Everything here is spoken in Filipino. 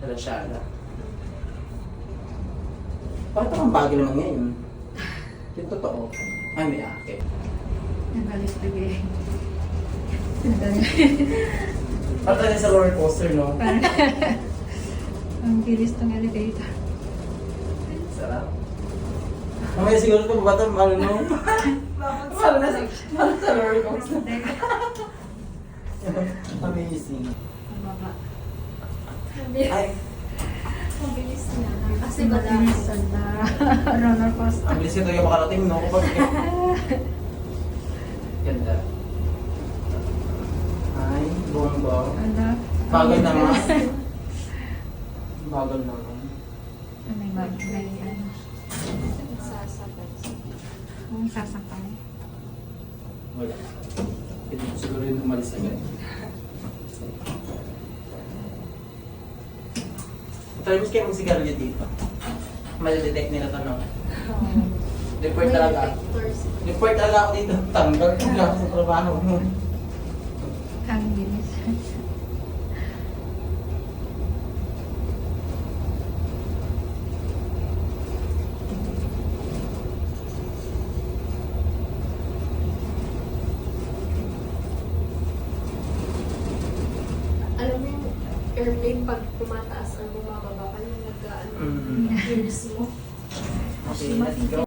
Relasyada. Bakit ang bagay naman ngayon? Yung totoo. Ay, may akit. Nagalis bigay. Parang tayo sa roller coaster, no? Ang bilis ng elevator. Sarap. Mamaya siguro ito, bata, ano, no? Parang sa roller coaster. Amazing. Ang baba. Ay, Ang bilis niya. Kasi madalas na roller coaster. ang bilis ito yung makarating, no? Kapag... Ganda. Ay, bomba. Ano? Bagal naman. Bagal naman. May mag-may ano. Sasakit. Kung sasakay. Wala. Hindi ko siguro yung umalis agad. Try mo kayo magsigarilyo dito. Mali-detect nila ito, no? Report talaga. Report talaga ako dito. Tanggal ko lang sa trabaho mo. Ang bilis. Alam mo yung airplane pag tumataas ang bumababa ka yung nag-ano, Mm. yung mo. Okay, let's go.